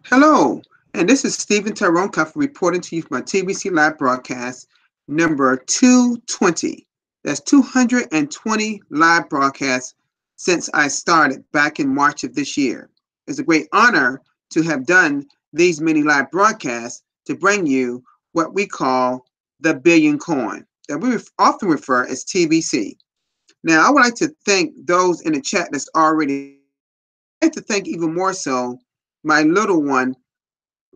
Hello, and this is Stephen Tyrone Cuff reporting to you from my TBC live broadcast number 220. That's 220 live broadcasts since I started back in March of this year. It's a great honor to have done these many live broadcasts to bring you what we call the Billion Coin, that we often refer as TBC. Now, I would like to thank those in the chat that's already. I'd like to thank even more so my little one,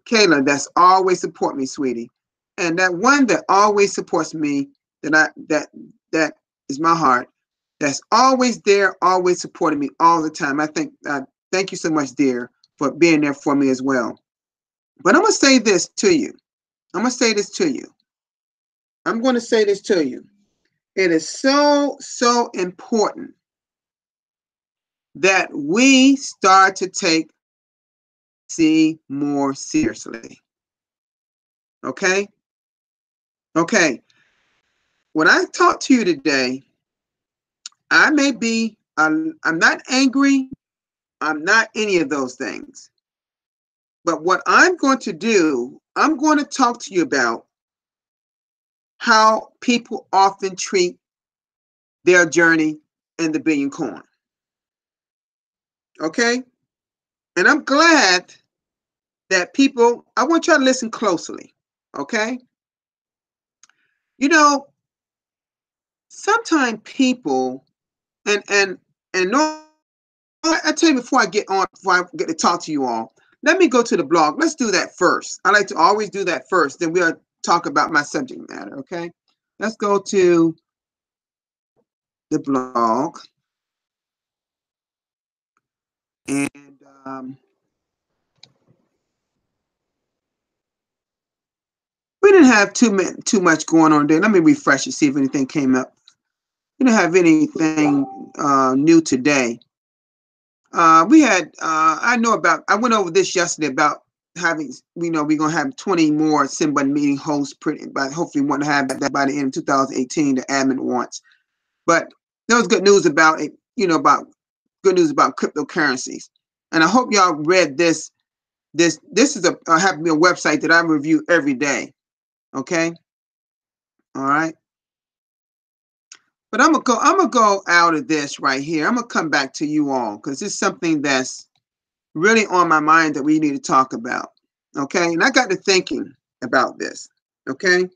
Kayla, that's always support me, sweetie. And that one that always supports me, that is my heart, that's always there, always supporting me all the time. Thank you so much, dear, for being there for me as well. But I'm gonna say this to you. I'm gonna say this to you. I'm gonna say this to you. It is so important that we start to take C more seriously. Okay? Okay. When I talk to you today, I may be, I'm not angry. I'm not any of those things. But what I'm going to do, I'm going to talk to you about how people often treat their journey in the billion coin. Okay? And I'm glad that people, I want y'all to listen closely. Okay? You know, sometimes people, and no, I tell you before I get on, before I get to talk to you all, let me go to the blog. Let's do that first. I like to always do that first. Then we'll talk about my subject matter. Okay. Let's go to the blog. And we didn't have too much going on there. Let me refresh and see if anything came up. We didn't have anything new today. We had, I went over this yesterday about having, we're going to have 20 more Sim Button meeting hosts, but hopefully want to have that by the end of 2018, the admin wants. But there was good news about it, about good news about cryptocurrencies. And I hope y'all read this. This is have me a website that I review every day. Okay. All right. But I'm gonna go out of this right here. I'm gonna come back to you all because it's something that's really on my mind that we need to talk about. Okay. And I got to thinking about this. Okay.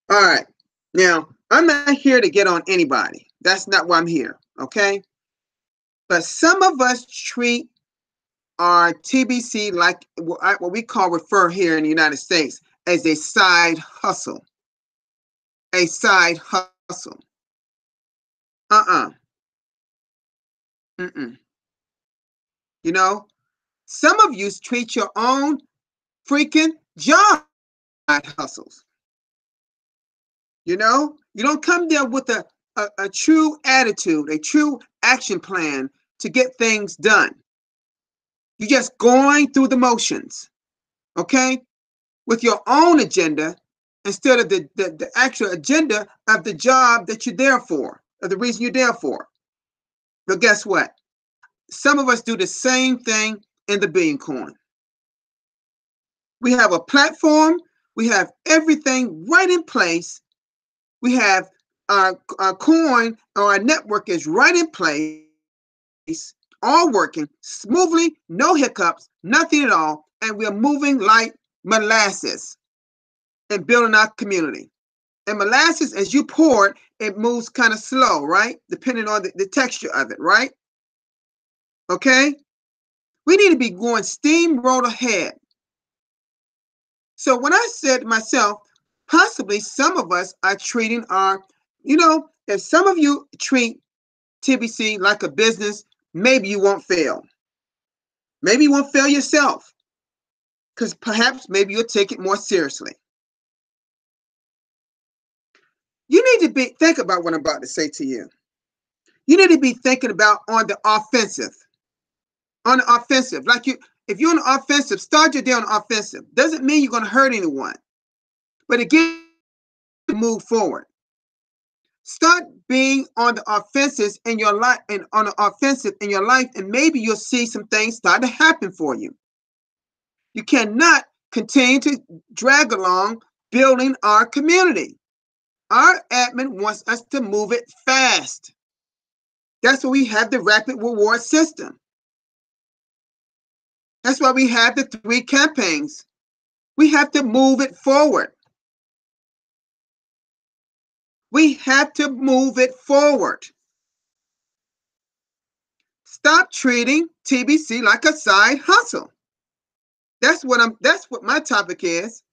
All right. Now, I'm not here to get on anybody. That's not why I'm here. Okay. But some of us treat our TBC like what we refer here in the United States as a side hustle. A side hustle. Uh-uh. Mm-mm. You know, some of you treat your own freaking job hustles. You don't come there with a true attitude, a true action plan to get things done. You're just going through the motions, okay, with your own agenda instead of the actual agenda of the job that you're there for, or the reason you're there for. But guess what? Some of us do the same thing in the billion coin. We have a platform. We have everything right in place. We have our coin or our network is right in place, all working smoothly, no hiccups, nothing at all. And we're moving like molasses and building our community. And molasses, as you pour it, it moves kind of slow, right? Depending on the texture of it, right? Okay? We need to be going steamroll ahead. So when I said to myself, possibly some of us are treating our, if some of you treat TBC like a business, maybe you won't fail. Maybe you won't fail yourself because perhaps maybe you'll take it more seriously. You need to think about what I'm about to say to you. You need to be thinking about on the offensive. On the offensive. If you're on the offensive, start your day on the offensive. Doesn't mean you're going to hurt anyone, but it gives you to move forward. Start being on the offensive in your life and on the offensive in your life, and maybe you'll see some things start to happen for you. You cannot continue to drag along building our community. Our admin wants us to move it fast. That's why we have the rapid reward system. That's why we have the 3 campaigns. We have to move it forward. We have to move it forward. Stop treating TBC like a side hustle. That's what my topic is.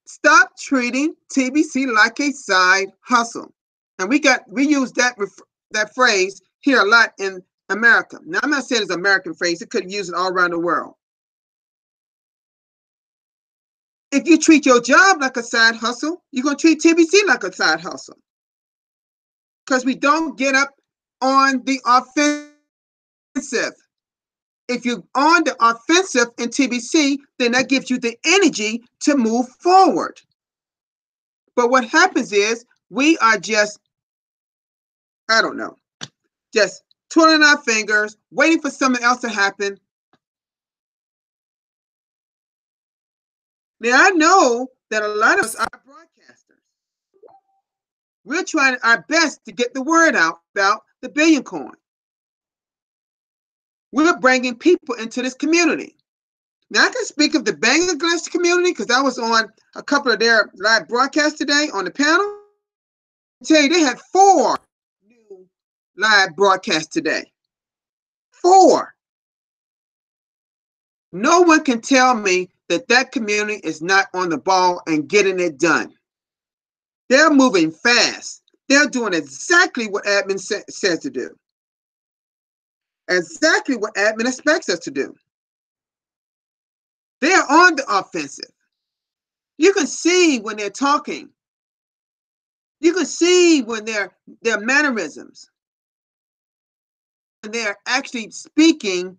Stop treating TBC like a side hustle. And we use that phrase here a lot in America. Now, I'm not saying it's an American phrase. It could use it all around the world. If you treat your job like a side hustle, you're going to treat TBC like a side hustle. Because we don't get up on the offensive. If you're on the offensive in TBC, then that gives you the energy to move forward. But what happens is we are just, I don't know, just twiddling our fingers, waiting for something else to happen. Now, I know that a lot of us are broadcasters. We're trying our best to get the word out about the Billion Coin. We're bringing people into this community. Now, I can speak of the Bangladesh community because I was on a couple of their live broadcasts today on the panel. I tell you, they had 4 new live broadcasts today. 4. No one can tell me that community is not on the ball and getting it done. They're moving fast. They're doing exactly what admin says to do. Exactly what admin expects us to do. They're on the offensive. You can see when they're talking. You can see when their mannerisms. And they're actually speaking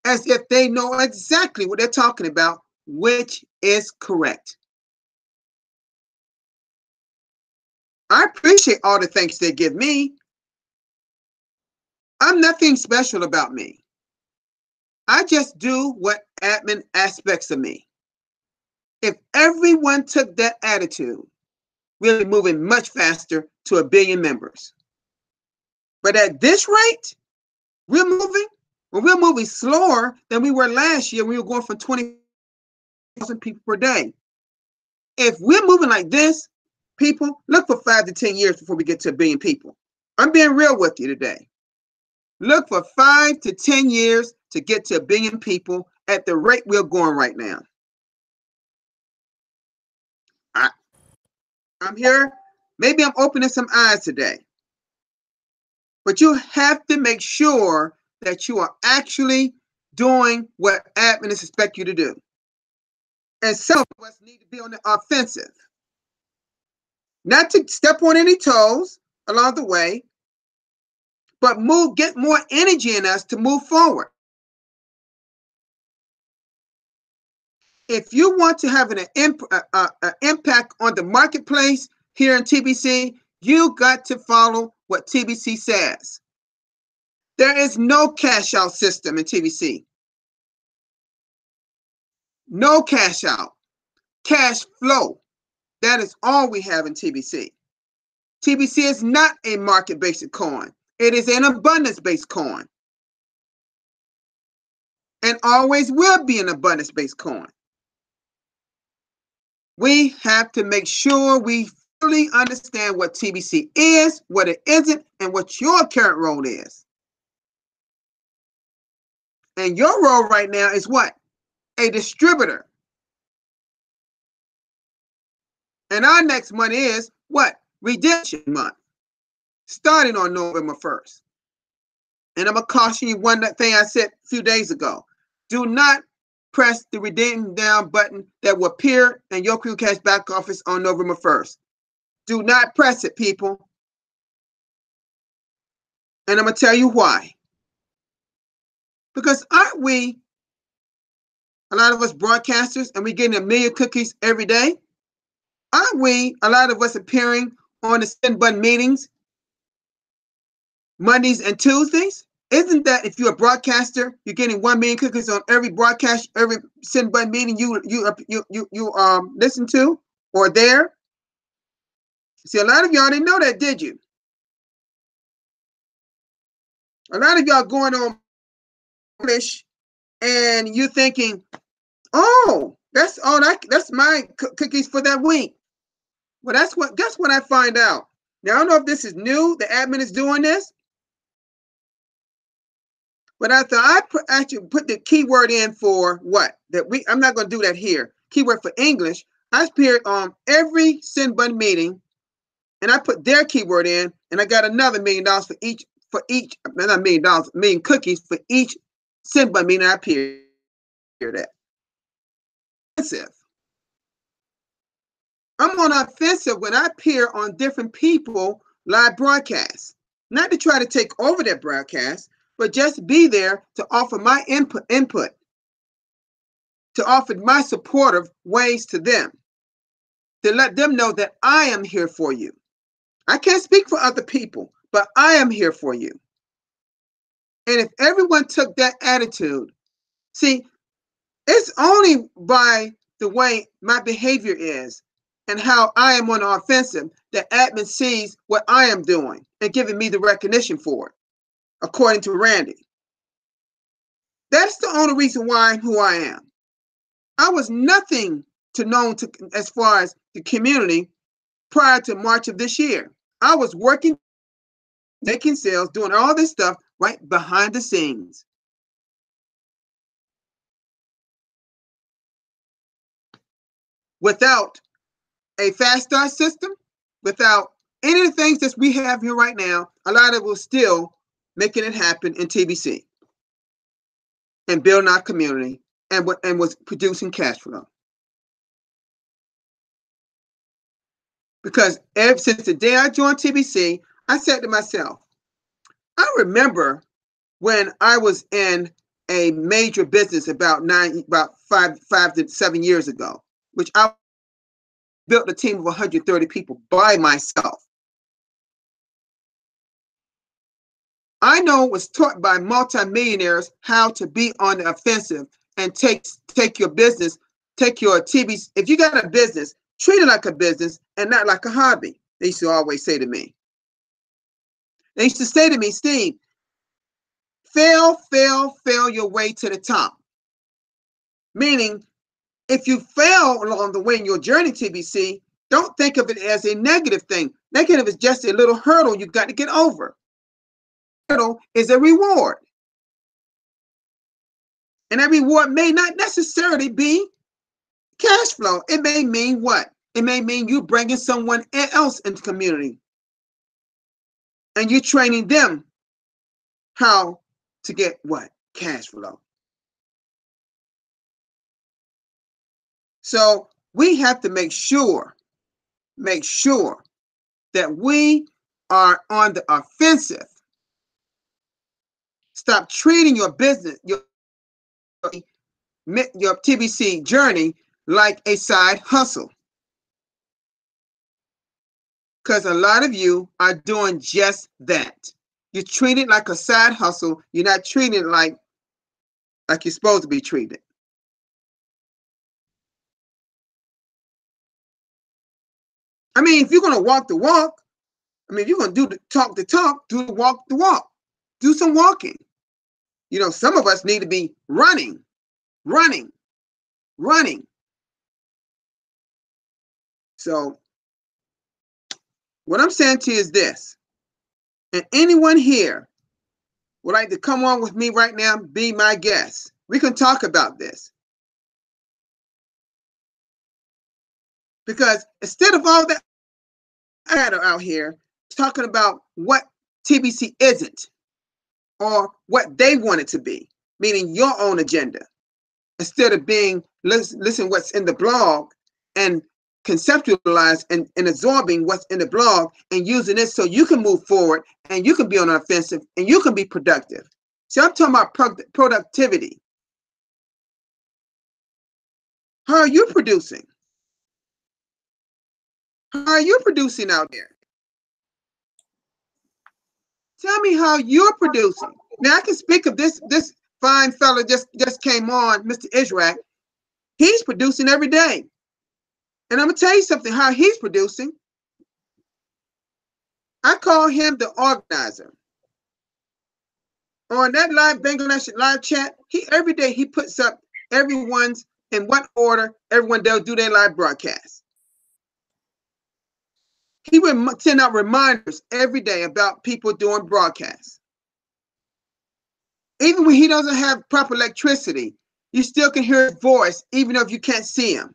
as if they know exactly what they're talking about, which is correct. I appreciate all the thanks they give me. I'm nothing special about me. I just do what admin aspects of me. If everyone took that attitude, we'll be moving much faster to 1 billion members. But at this rate, we're moving slower than we were last year. We were going from 20,000 people per day. If we're moving like this, people, look for 5 to 10 years before we get to 1 billion people. I'm being real with you today. Look for 5 to 10 years to get to 1 billion people at the rate we're going right now. I'm here. Maybe I'm opening some eyes today. But you have to make sure that you are actually doing what admin expect you to do. And some of us need to be on the offensive. Not to step on any toes along the way, but get more energy in us to move forward. If you want to have an impact on the marketplace here in TBC, you got to follow what TBC says. There is no cash out system in TBC. No cash out. Cash flow. That is all we have in TBC. TBC is not a market-based coin. It is an abundance-based coin. And always will be an abundance-based coin. We have to make sure we fully understand what TBC is, what it isn't, and what your current role is. And your role right now is what? A distributor. And our next month is what? Redemption month, starting on November 1st. And I'm going to caution you one thing I said a few days ago. Do not press the redeem down button that will appear in your Crew Cash back office on November 1st. Do not press it, people. And I'm going to tell you why. Because aren't we, a lot of us broadcasters, and we're getting 1 million cookies every day? Aren't we, a lot of us appearing on the send button meetings Mondays and Tuesdays? Isn't that if you're a broadcaster, you're getting 1 million cookies on every broadcast, every send button meeting you listen to or there? See, a lot of y'all didn't know that, did you? A lot of y'all going on English and you're thinking, oh, that's my cookies for that week. Well, guess what I find out. Now I don't know if this is new, the admin is doing this, but I thought actually put the keyword in for what? I'm not going to do that here. Keyword for English. I appeared on every send button meeting, and I put their keyword in, and I got another $1 million for each, not $1 million, 1,000,000 cookies for each send button meeting I appeared at. Offensive. I'm on offensive when I appear on different people live broadcasts. Not to try to take over their broadcast, but just be there to offer my input, to offer my supportive ways to them, to let them know that I am here for you. I can't speak for other people, but I am here for you. And if everyone took that attitude, see, it's only by the way my behavior is and how I am on the offensive that admin sees what I am doing and giving me the recognition for it, according to Randy. That's the only reason why I'm who I am. I was nothing to known to as far as the community prior to March of this year. I was working, making sales, doing all this stuff right behind the scenes. Without a fast start system, without any of the things that we have here right now, a lot of it was still making it happen in TBC and building our community and was producing cash flow. Because ever since the day I joined TBC, I said to myself, I remember when I was in a major business about 5 to 7 years ago, which I built a team of 130 people by myself. I know it was taught by multimillionaires how to be on the offensive and take your business, take your TBC. If you got a business, treat it like a business and not like a hobby. They used to always say to me. They used to say to me, Steve, fail your way to the top. Meaning, if you fail along the way in your journey, TBC, don't think of it as a negative thing. Negative is just a little hurdle you got to get over. Hurdle is a reward. And that reward may not necessarily be cash flow. It may mean what? It may mean you bringing someone else into the community and you training them how to get what? Cash flow. So we have to make sure that we are on the offensive. Stop treating your business, your TBC journey like a side hustle. Because a lot of you are doing just that. You treat it like a side hustle. You're not treating it like you're supposed to be treated. I mean, if you're going to walk the walk, I mean, if you're going to do the talk, do the walk. Do some walking. You know, some of us need to be running. So what I'm saying to you is this, and anyone here would like to come on with me right now, be my guest. We can talk about this. Because instead of all that out here talking about what TBC isn't or what they want it to be, meaning your own agenda, instead of being listen what's in the blog and conceptualize and absorbing what's in the blog and using it so you can move forward and you can be on an offensive and you can be productive. See, I'm talking about productivity. How are you producing? How are you producing out there? Tell me how you're producing. Now I can speak of this fine fella just came on, Mr. Israq. He's producing every day. And I'm gonna tell you something, how he's producing. I call him the organizer. On that live Bangladesh live chat, he every day he puts up everyone's in what order everyone does do their live broadcast. He would send out reminders every day about people doing broadcasts. Even when he doesn't have proper electricity, you still can hear his voice, even if you can't see him.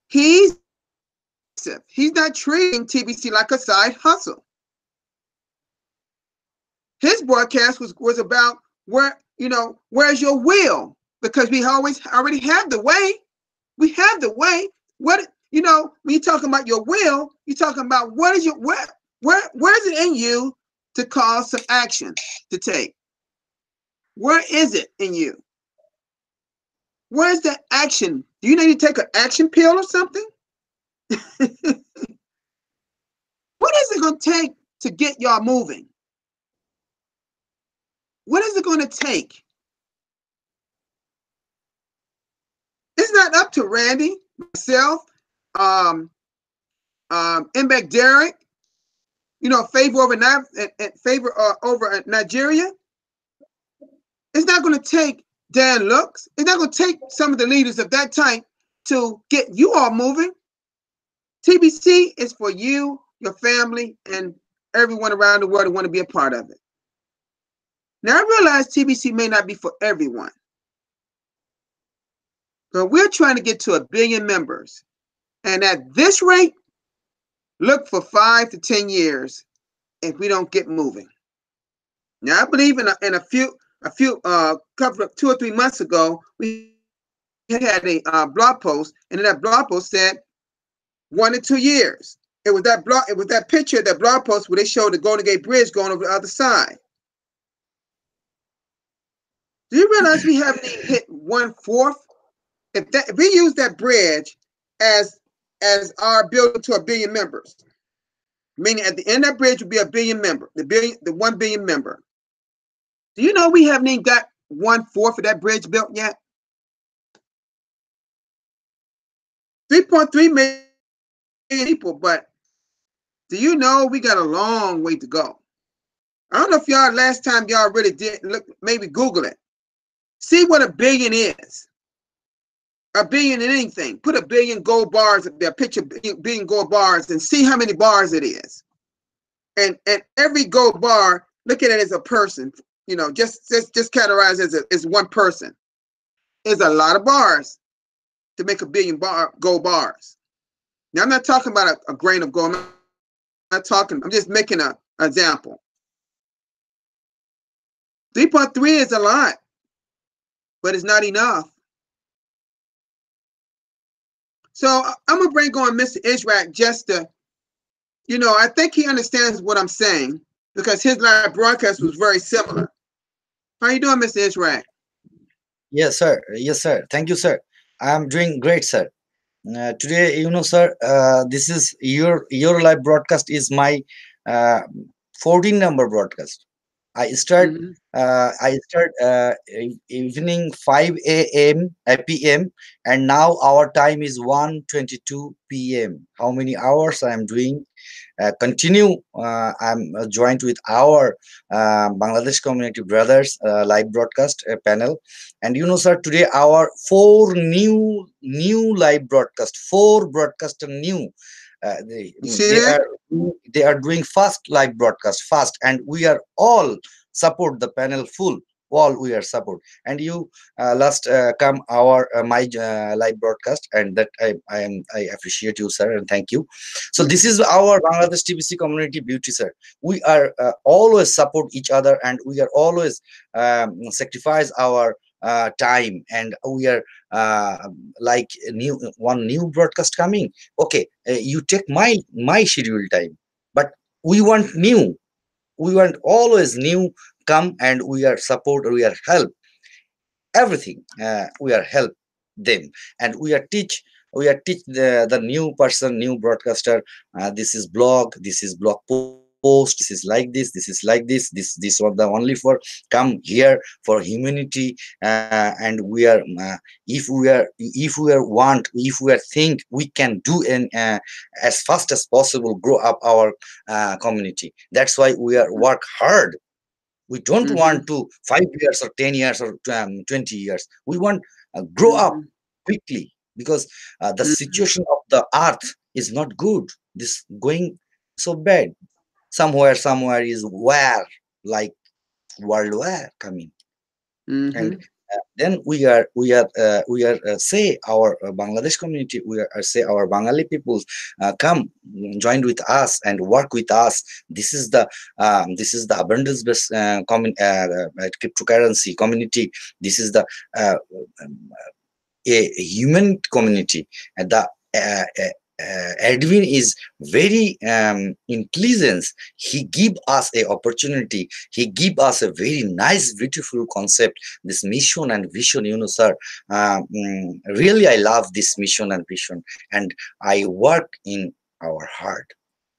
He's not treating TBC like a side hustle. His broadcast was about where's your will? Because we already have the way. We have the way. What when you're talking about your will, you're talking about what is your where's it in you to cause some action to take? Where is it in you? Where's the action? Do you need to take an action pill or something? What is it going to take to get y'all moving? What is it going to take? It's not up to Randy, myself, Mbek Derek, favor over Nigeria. It's not going to take Dan Looks. It's not going to take some of the leaders of that type to get you all moving. TBC is for you, your family, and everyone around the world who want to be a part of it. Now, I realize TBC may not be for everyone, but we're trying to get to 1 billion members. And at this rate, look for 5 to 10 years if we don't get moving. Now, I believe in a few couple of 2 or 3 months ago, we had a blog post, and in that blog post said 1 to 2 years. It was that picture, that blog post where they showed the Golden Gate Bridge going over the other side. Do you realize we haven't even hit 1/4? If we use that bridge as our building to 1 billion members, meaning at the end of that bridge would be 1 billion member, the 1 billion member. Do you know we haven't even got 1/4 of that bridge built yet? 3.3 million people, but do you know we got a long way to go? I don't know if y'all last time y'all really did look, maybe Google it. See what 1 billion is. 1 billion in anything. Put 1 billion gold bars up there, picture 1 billion gold bars, and see how many bars it is. And every gold bar, look at it as a person. Just categorize as one person. There's a lot of bars to make 1 billion gold bars. Now I'm not talking about a grain of gold. I'm just making an example. 3.3 is a lot, but it's not enough. So I'm gonna bring on Mr. Israq just to, I think he understands what I'm saying because his live broadcast was very similar. How you doing, Mr. Israq? Yes, sir. Yes, sir. Thank you, sir. I'm doing great, sir. Today, sir, this is your live broadcast is my 14 number broadcast. I start Mm-hmm. Evening 5 a.m. p.m. and now our time is 1:22 p.m. How many hours I am doing? Continue. I'm joined with our Bangladesh community brothers live broadcast panel, and sir, today our four new live broadcast, four broadcaster new. They, You see they that? are they are doing fast live broadcast fast, and we are all support the panel full. All we are support, and you last come our my live broadcast, and that I appreciate you, sir, and thank you. So this is our Bangladesh TBC community beauty, sir. We are always support each other, and we are always sacrifice our time, and we are like new broadcast coming. Okay, you take my schedule time, but we want new. We want always new come, and we are support. We are help everything. We are help them, and we are teach we are teach the new person, new broadcaster, this is blog, this is blog post, this is like this, this is like this was the only for come here for humanity, and we are if we are think we can do and as fast as possible grow up our community. That's why we are work hard. We don't want Mm-hmm. to 5 years or 10 years or 20 years. We want grow up Mm-hmm. quickly, because the Mm-hmm. situation of the earth is not good. This going so bad. Somewhere is war, like world war coming. And Mm-hmm. then we are say our Bangladesh community, we are say our Bengali peoples come join with us and work with us. This is the abundance based cryptocurrency community. This is the uh, a human community, and the admin is very intelligent. He give us a opportunity, he give us a very nice beautiful concept, this mission and vision, sir. Really I love this mission and vision, and I work in our heart,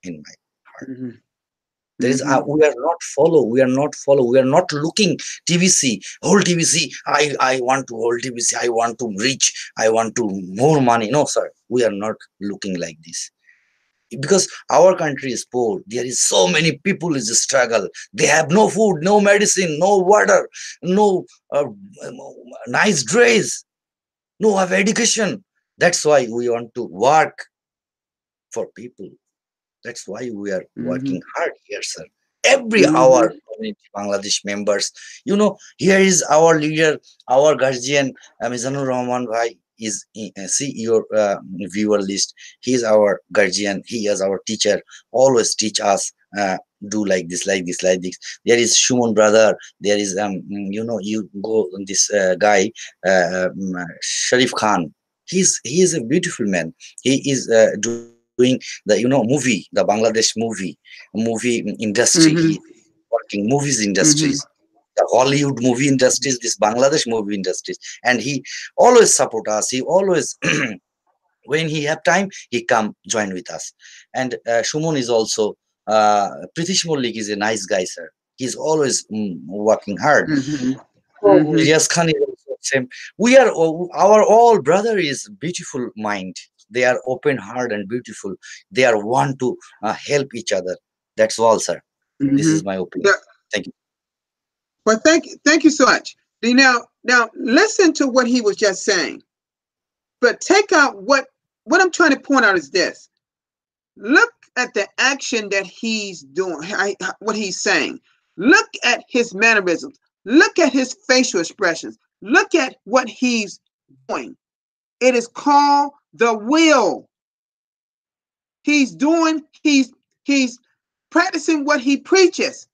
in my heart. Mm-hmm. There is Mm-hmm. we are not looking TBC, whole TBC. I want to hold TBC, I want to reach, I want to more money. No sir, we are not looking like this, because our country is poor. There is so many people is struggle. They have no food, no medicine, no water, no nice dress, no have education. That's why we want to work for people. That's why we are Mm-hmm. working hard here, sir. Every Mm-hmm. hour, community Bangladesh members. Here is our leader, our guardian, Mizanur Rahman Bhai. Is see your viewer list. He is our guardian. He is our teacher. Always teach us. Do like this, like this, like this. There is Shumon brother. There is you go this guy Sharif Khan. He is a beautiful man. He is doing the movie, the Bangladesh movie industry. He Mm-hmm. working movies industries, Mm-hmm. the Hollywood movie industries, this Bangladesh movie industries, and he always support us. He always when he have time, he come join with us. And Shumon is also Pritish Mollik is a nice guy, sir. He's always working hard. Mm-hmm. Oh, Mm-hmm. yes, Khan is also same. We are our all brother is beautiful mind. They are open heart and beautiful. They are want to help each other. That's all, sir. This Mm-hmm. is my opinion. Yeah. Thank you. Well, thank you so much. Now listen to what he was just saying, but take out what I'm trying to point out is this. Look at the action that he's doing, what he's saying. Look at his mannerisms. Look at his facial expressions. Look at what he's doing. It is called the will. He's practicing what he preaches.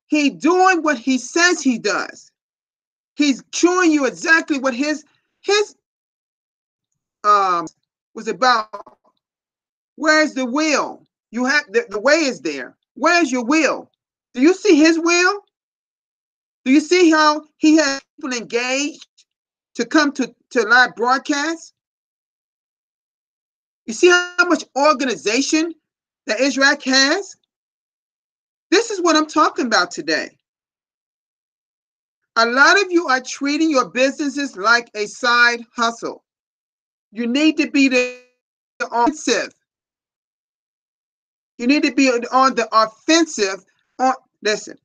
He's doing what he says he does. He's showing you exactly what his was about. Where's the will? You have the way is there. Where's your will? Do you see his will? Do you see how he has people engaged to come to live broadcast? You see how much organization that Israel has? This is what I'm talking about today. A lot of you are treating your businesses like a side hustle. You need to be the offensive. You need to be on the offensive. Listen,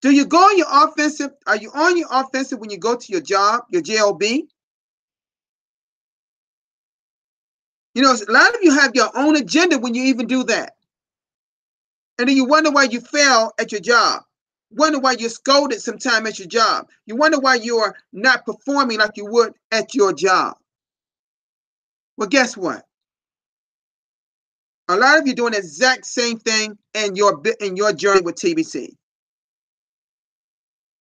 do you go on your offensive? Are you on your offensive when you go to your job, your job? A lot of you have your own agenda when you even do that. And then you wonder why you fail at your job. Wonder why you're scolded sometime at your job. You wonder why you're not performing like you would at your job. Well, guess what? A lot of you doing the exact same thing in your journey with TBC.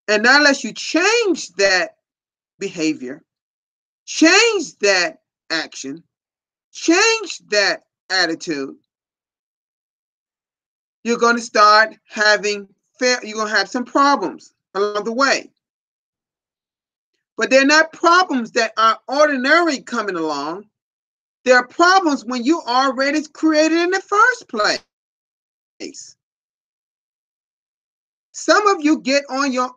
And now, unless you change that behavior, change that action, change that attitude, you're going to start having you're going to have some problems along the way. But they're not problems that are ordinary coming along. There are problems when you already created in the first place. Some of you get on you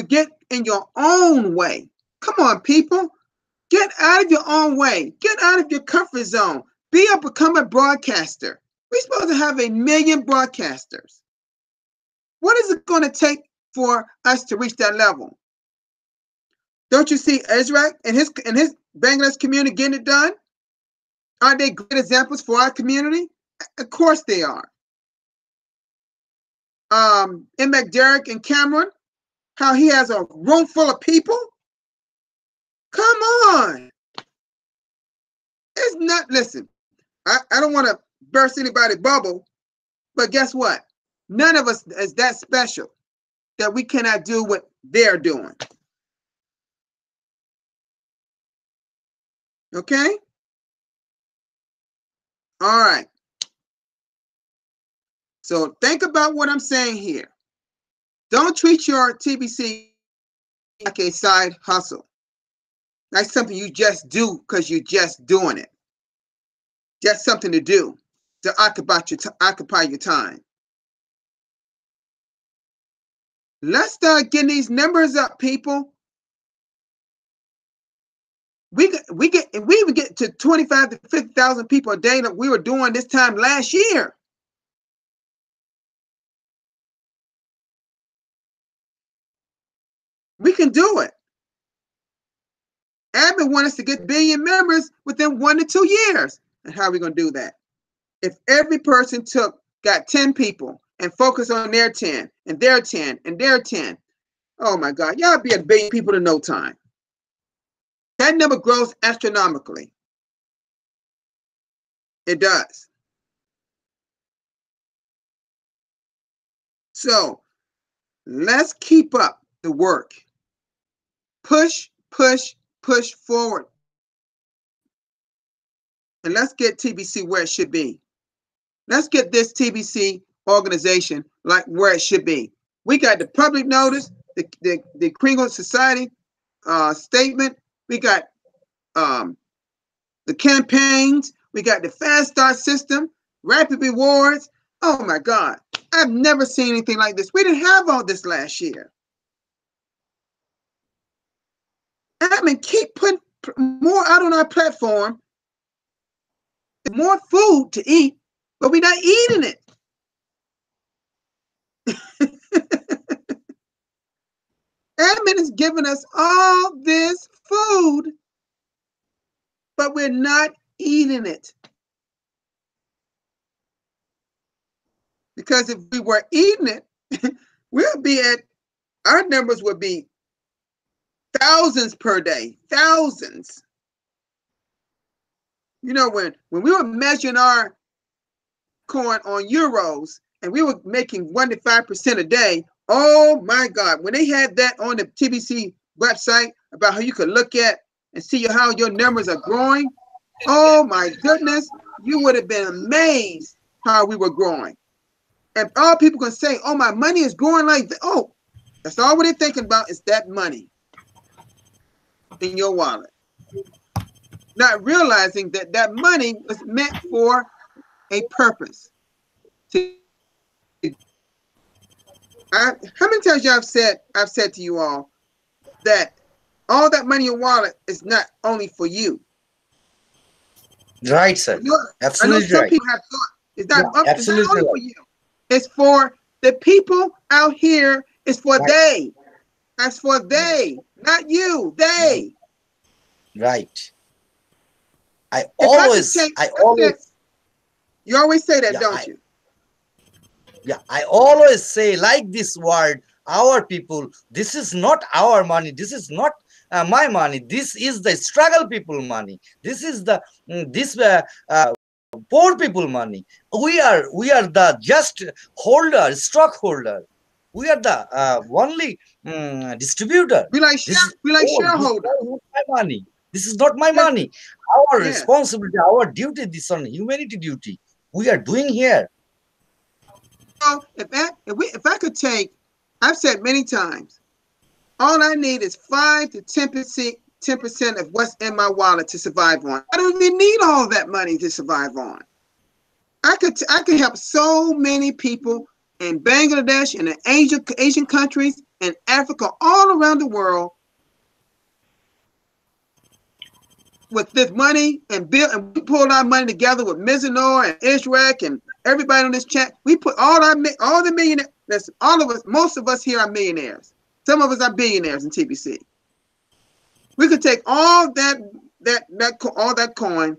get in your own way. Come on, people. Get out of your own way. Get out of your comfort zone. Become a broadcaster. We're supposed to have 1,000,000 broadcasters. What is it going to take for us to reach that level? Don't you see Ezra and his Bangladesh community getting it done? Aren't they great examples for our community? Of course they are. M. McDerrick and Cameron, how he has a room full of people. Come on. It's not, listen, I don't want to burst anybody's bubble, but guess what? None of us is that special that we cannot do what they're doing. Okay? All right. So think about what I'm saying here. Don't treat your TBC like a side hustle. Like something you just do because you're just doing it. Just something to do to occupy your time. Let's start getting these numbers up, people. We even get to 25 to 50,000 people a day that we were doing this time last year. We can do it. Admin wants us to get billion members within 1 to 2 years. And how are we going to do that? If every person got 10 people and focused on their 10 and their 10 and their 10, oh my God, y'all be 1 billion people in no time. That number grows astronomically. It does. So let's keep up the work. Push, push, push forward. And let's get TBC where it should be. Let's get this TBC organization like where it should be. We got the public notice, the Kringle Society statement. We got the campaigns. We got the fast start system, rapid rewards. Oh my God. I've never seen anything like this. We didn't have all this last year. I mean, keep putting more out on our platform, more food to eat, but we're not eating it. Admin is giving us all this food, but we're not eating it. Because if we were eating it, our numbers would be thousands per day, thousands. You know, when we were measuring our coin on euros and we were making 1 to 5% a day, oh my God, when they had that on the TBC website about how you could look at and see how your numbers are growing, oh my goodness, you would have been amazed how we were growing. And all people can say, oh, my money is growing like that. Oh, that's all what they're thinking about is that money in your wallet. Not realizing that that money was meant for a purpose. How many times I've said to you all that all that money in your wallet is not only for you. Right, sir. Absolutely. I know some right. people have thought it's not absolutely only right. for you. It's for the people out here. It's for they. That's for they, not you. They. Right. I always. You always say that, don't you? Yeah, I always say like this word, our people, this is not our money. This is not my money. This is the struggle people money. This is the poor people money. We are the just holder, stockholder. We are the only distributor. We like shareholder. This is not my money. This is not my money. Our responsibility, our duty, this on humanity duty. We are doing here. So if I could take, I've said many times, All I need is 5 to 10% of what's in my wallet to survive on. I don't even need all that money to survive on. I could help so many people in Bangladesh and in Asian countries and Africa, all around the world, with this money and build, and we pulled our money together with Mizanor and Israel and everybody on this chat. We put all the millionaires. All of us, most of us here are millionaires. Some of us are billionaires in TBC. We could take all that coin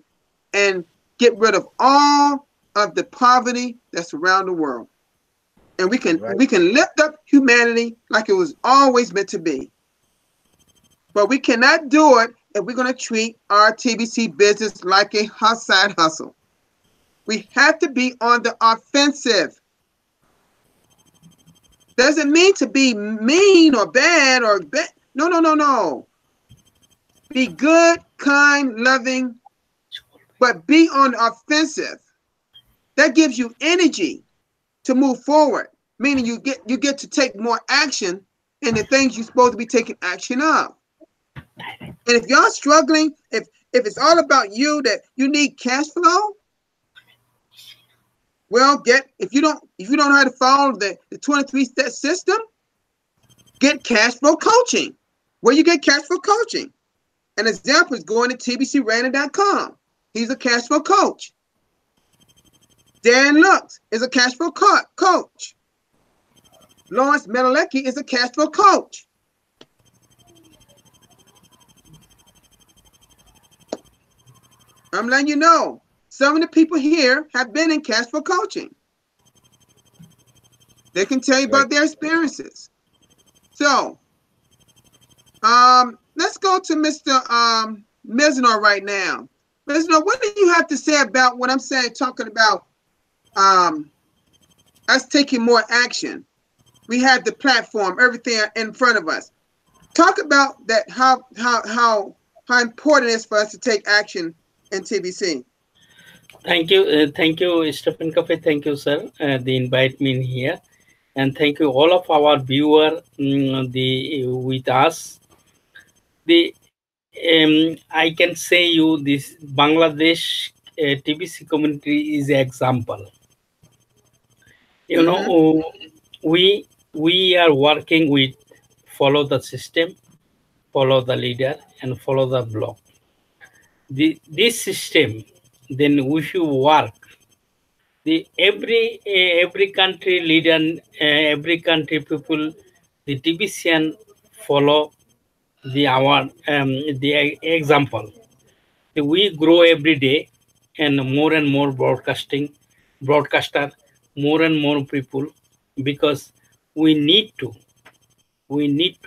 and get rid of all of the poverty that's around the world, and we can Right. lift up humanity like it was always meant to be. But we cannot do it if we're going to treat our TBC business like a side hustle. We have to be on the offensive. Doesn't mean to be mean or bad or no, no, no, no. Be good, kind, loving, but be on the offensive. That gives you energy to move forward, meaning you get to take more action in the things you're supposed to be taking action of. And if y'all struggling, if it's all about you, that you need cash flow, well, if you don't know how to follow the 23-step system, get cash flow coaching. Where you get cash flow coaching? An example is going to tbcrandom.com. He's a cash flow coach. Dan Lux is a cash flow coach. Lawrence Medalecki is a cash flow coach. I'm letting you know, some of the people here have been in cash flow coaching. They can tell you Right. about their experiences. So, let's go to Mr. Mizanor right now. Mizanor, what do you have to say about what I'm saying, talking about us taking more action? We have the platform, everything in front of us. Talk about that, how important it is for us to take action in TBC. Thank you, Stephen Cafe. Thank you, sir. The invite me in here, and thank you all of our viewer the with us. The I can say you this Bangladesh TBC community is an example. You know, we are working with follow the system, follow the leader, and follow the block. This system, then if you work, the every country leader, every country people, the TBCN follow the example. We grow every day, and more broadcaster, more and more people, because we need to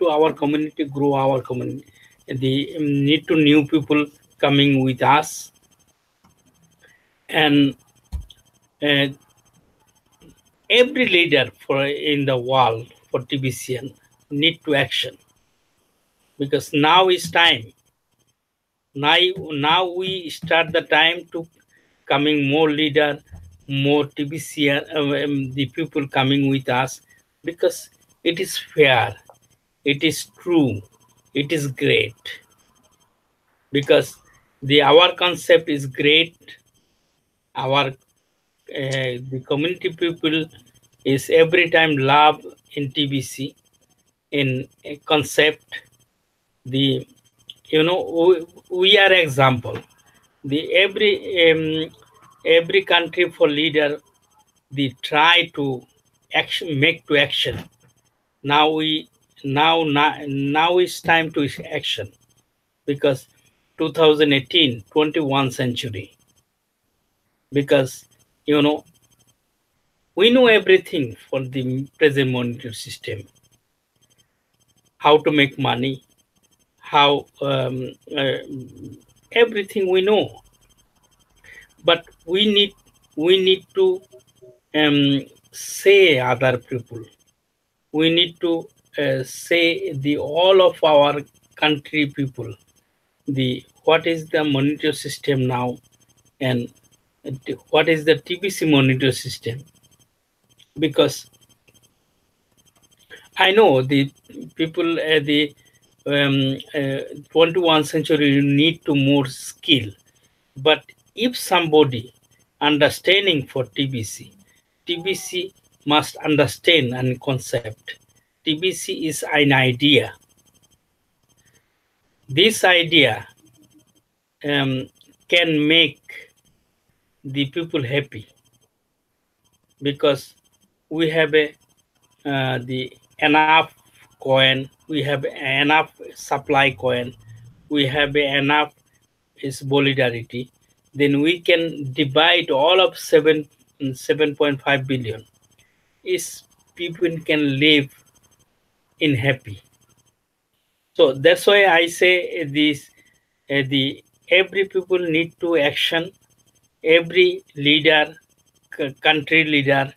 our community grow, our community, the need to new people coming with us, and uh, every leader for in the world for TBCN need to action, because now is time. Now we start the time to coming more leader, more TBCN, the people coming with us, because it is fair, it is true, it is great, because our concept is great. Our the community people is every time love in TBC in a concept. The we are example. The every country for leader, they try to action, make to action. Now now it's time to action, because 2018 21 century, because you know we know everything for the present monetary system, how to make money, how everything we know, but we need to say other people, we need to say the all of our country people, the what is the monetary system now, and what is the TBC monetary system, because I know the people at the 21st century need to more skill, but if somebody understanding for TBC, TBC must understand and concept. TBC is an idea. This idea can make the people happy because we have the enough coin, we have enough supply coin, we have enough is solidarity, then we can divide all of 7.5 billion. Is people can live in happy. So that's why I say this: the every people need to action. Every leader, country leader,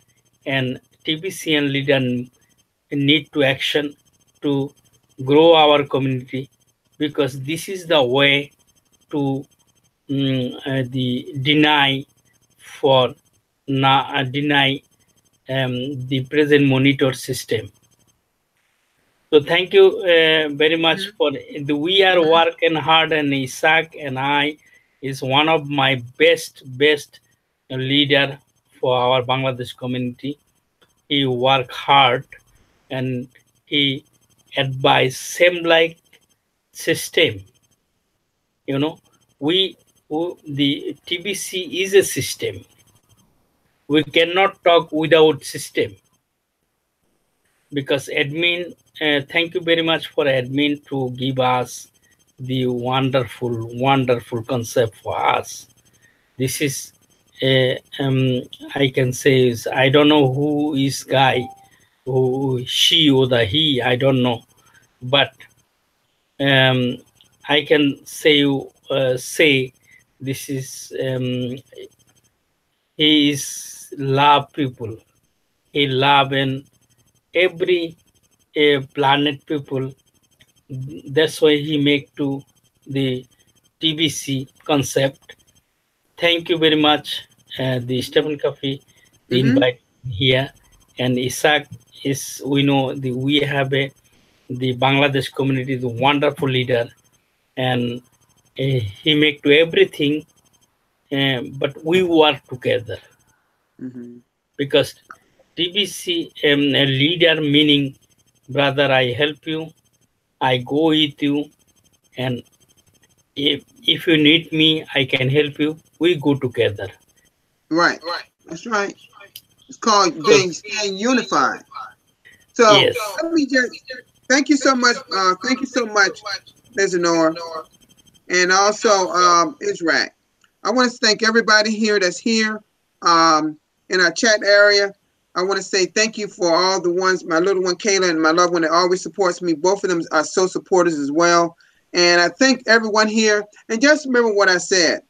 and TBCN leader need to action to grow our community, because this is the way to the deny for deny the present monitor system. So thank you very much for the, we are working hard, and Isaac and I is one of my best leader for our Bangladesh community. He work hard and he advise same like system. You know, the TBC is a system. We cannot talk without system, because admin, thank you very much for admin to give us the wonderful concept for us. This is I can say is, I don't know who is guy, who she or the he, I don't know, but I can say this is he is love people. He love in every planet people. That's why he make to the TBC concept. Thank you very much, the Stephen Coffee, the invite here, and Isaac is, we know the we have a the Bangladesh community is a wonderful leader, and he make to everything, but we work together, because TBC a leader meaning, brother, I help you, I go with you, and if you need me, I can help you. We go together. Right. That's right. It's called being staying unified. So Yes. let me just thank you so much. Thank you so much, Leonora, and also Israel. I want to thank everybody here that's here in our chat area. I want to say thank you for all the ones, my little one Kayla and my loved one that always supports me. Both of them are so supporters as well. And I thank everyone here. And just remember what I said.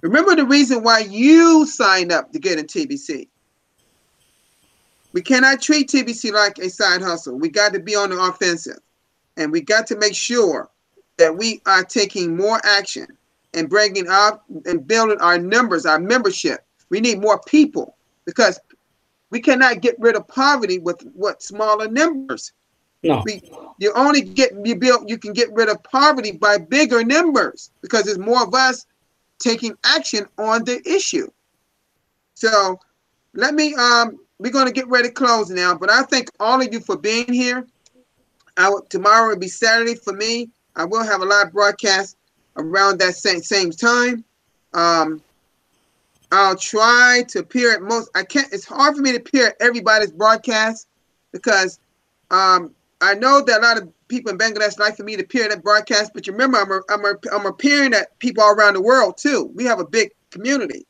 Remember the reason why you signed up to get in TBC. We cannot treat TBC like a side hustle. We got to be on the offensive. And we got to make sure that we are taking more action and bringing up and building our numbers, our membership. We need more people, because we cannot get rid of poverty with what smaller numbers. No. You can get rid of poverty by bigger numbers, because there's more of us taking action on the issue. So let me we're going to get ready to close now, but I thank all of you for being here. Tomorrow will be Saturday for me. I will have a live broadcast around that same time. I'll try to appear at most. I can't. It's hard for me to appear at everybody's broadcast, because I know that a lot of people in Bangladesh like for me to appear at that broadcast. But you remember, I'm appearing at people all around the world too. We have a big community,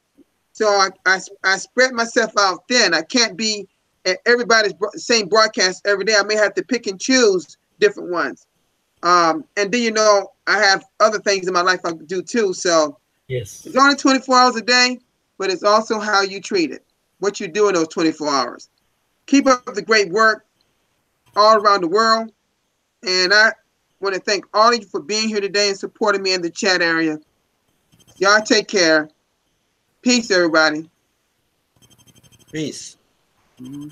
so I spread myself out thin. I can't be at everybody's same broadcast every day. I may have to pick and choose different ones. And then, you know, I have other things in my life I do too. So yes, it's only 24 hours a day, but it's also how you treat it, what you do in those 24 hours. Keep up the great work all around the world. And I want to thank all of you for being here today and supporting me in the chat area. Y'all take care. Peace, everybody. Peace. Mm-hmm.